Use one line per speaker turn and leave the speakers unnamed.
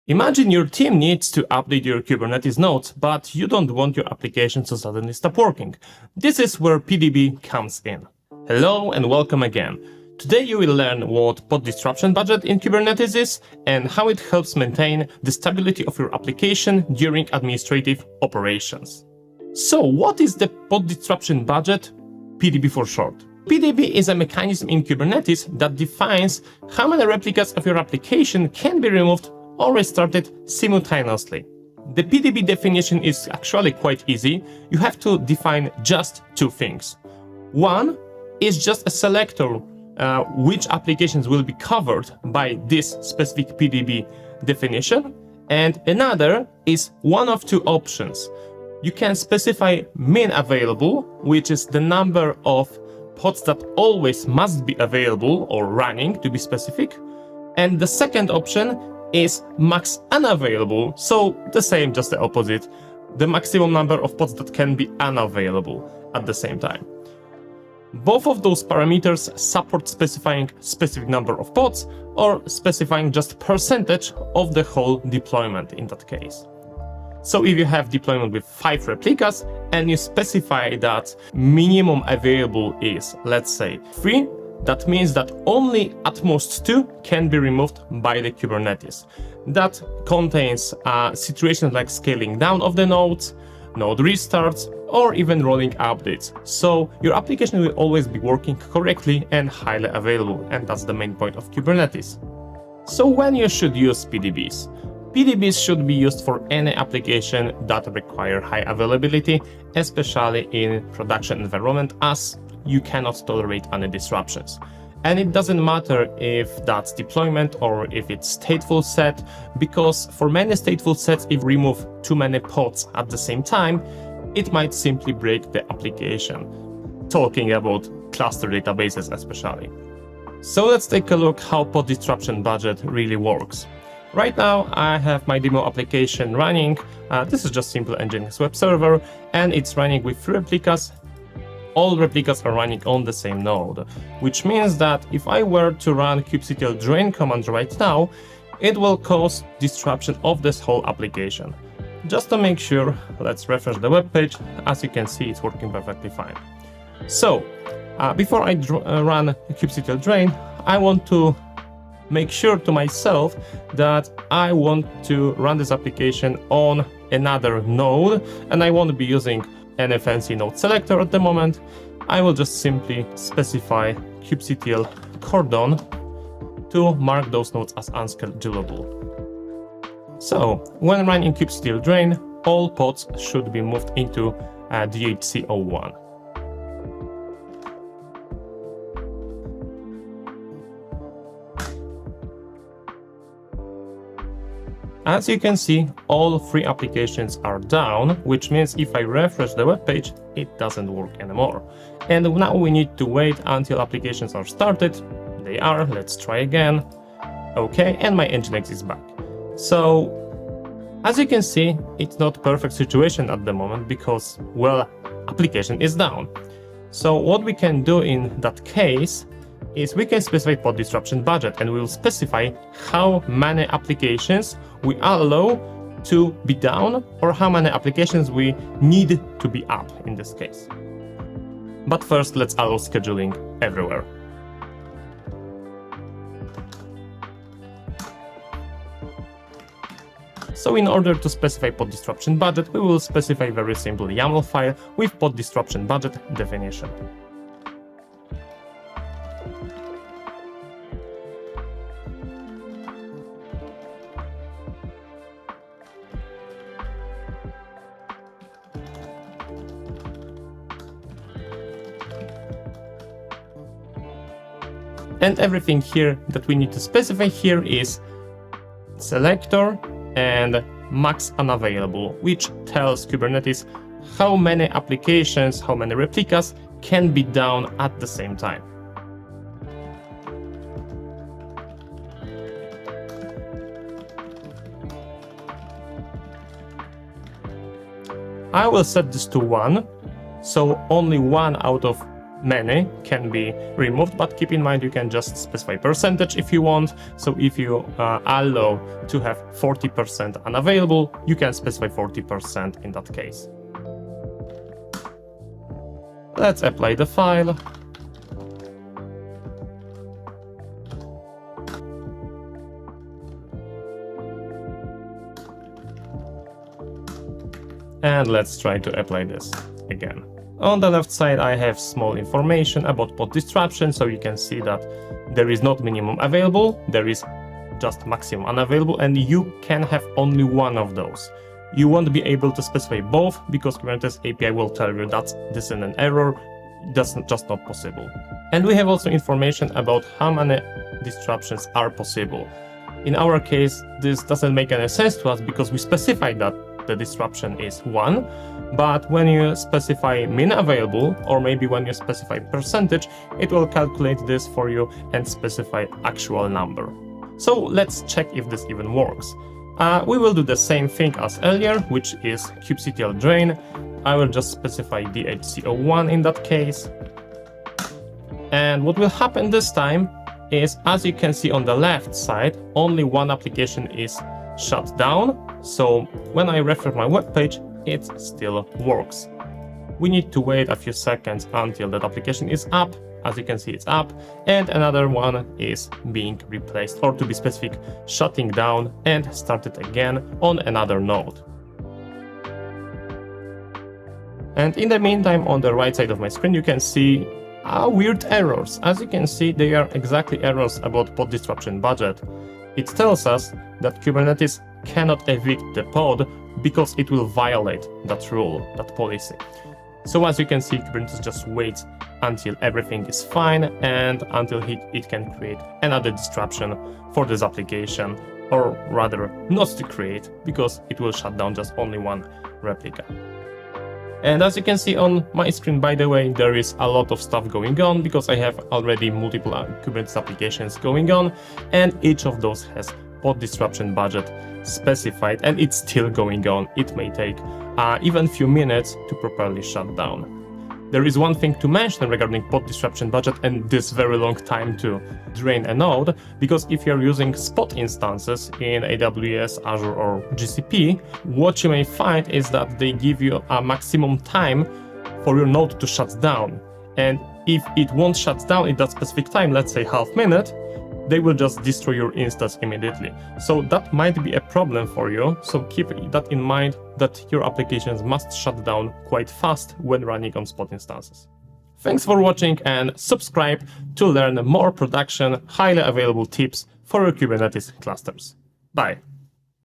Imagine your team needs to update your Kubernetes nodes, but you don't want your application to suddenly stop working. This is where PDB comes in. Hello and welcome again. Today you will learn what pod disruption budget in Kubernetes is and how it helps maintain the stability of your application during administrative operations. So what is the pod disruption budget? PDB for short. PDB is a mechanism in Kubernetes that defines how many replicas of your application can be removed or restarted simultaneously. The PDB definition is actually quite easy. You have to define just two things. One is just a selector which applications will be covered by this specific PDB definition, and another is one of two options. You can specify min available, which is the number of pods that always must be available or running, to be specific, and the second option is max unavailable, so the same, just the opposite, the maximum number of pods that can be unavailable at the same time. Both of those parameters support specifying specific number of pods or specifying just percentage of the whole deployment in that case. So if you have deployment with 5 replicas and you specify that minimum available is, let's say, 3, that means that only at most 2 can be removed by the Kubernetes. That contains situations like scaling down of the nodes, node restarts, or even rolling updates. So your application will always be working correctly and highly available, and that's the main point of Kubernetes. So when you should use PDBs? PDBs should be used for any application that require high availability, especially in production environment, as you cannot tolerate any disruptions. And it doesn't matter if that's deployment or if it's stateful set, because for many stateful sets, if you remove too many pods at the same time, it might simply break the application. Talking about cluster databases especially. So let's take a look how pod disruption budget really works. Right now I have my demo application running. This is just simple Nginx web server, and it's running with 3 replicas. All replicas are running on the same node, which means that if I were to run kubectl drain command right now, it will cause disruption of this whole application. Just to make sure, let's refresh the web page. As you can see, it's working perfectly fine. So before I run kubectl drain, I want to make sure to myself that I want to run this application on another node, and I won't be using any fancy node selector at the moment. I will just simply specify kubectl cordon to mark those nodes as unschedulable. So when running kubectl drain, all pods should be moved into DHC01. As you can see, all 3 applications are down, which means if I refresh the web page, it doesn't work anymore. And now we need to wait until applications are started. They are. Let's try again. Okay, and my Nginx is back. So as you can see, it's not a perfect situation at the moment because, well, application is down. So what we can do in that case is we can specify pod disruption budget, and we will specify how many applications we allow to be down or how many applications we need to be up in this case. But first, let's allow scheduling everywhere. So in order to specify pod disruption budget, we will specify very simple YAML file with pod disruption budget definition. And everything here that we need to specify here is selector and max unavailable, which tells Kubernetes how many applications, how many replicas can be down at the same time. I will set this to 1, so only 1 out of many can be removed, but keep in mind you can just specify percentage if you want. So if you allow to have 40% unavailable, you can specify 40% in that case. Let's apply the file. And let's try to apply this again. On the left side, I have small information about pod disruption, so you can see that there is not minimum available, there is just maximum unavailable, and you can have only one of those. You won't be able to specify both because Kubernetes API will tell you that this is an error, that's just not possible. And we have also information about how many disruptions are possible. In our case, this doesn't make any sense to us because we specified that the disruption is 1, but when you specify min available, or maybe when you specify percentage, it will calculate this for you and specify actual number. So let's check if this even works. We will do the same thing as earlier, which is kubectl drain. I will just specify dhco1 in that case. And what will happen this time is, as you can see on the left side, only one application is shut down. So when I refresh my web page, it still works. We need to wait a few seconds until that application is up. As you can see, it's up, and another one is being replaced, or to be specific, shutting down and started again on another node. And in the meantime, on the right side of my screen, you can see weird errors. As you can see, they are exactly errors about pod disruption budget. It tells us that Kubernetes cannot evict the pod because it will violate that rule, that policy. So as you can see, Kubernetes just waits until everything is fine and until it can create another disruption for this application, or rather not to create, because it will shut down just only one replica. And as you can see on my screen, by the way, there is a lot of stuff going on because I have already multiple Kubernetes applications going on, and each of those has pod disruption budget specified, and it's still going on. It may take even few minutes to properly shut down. There is one thing to mention regarding pod disruption budget and this very long time to drain a node, because if you're using spot instances in AWS, Azure, or GCP, what you may find is that they give you a maximum time for your node to shut down. And if it won't shut down in that specific time, let's say half minute, they will just destroy your instance immediately. So that might be a problem for you. So keep that in mind, that your applications must shut down quite fast when running on spot instances. Thanks for watching, and subscribe to learn more production, highly available tips for your Kubernetes clusters. Bye.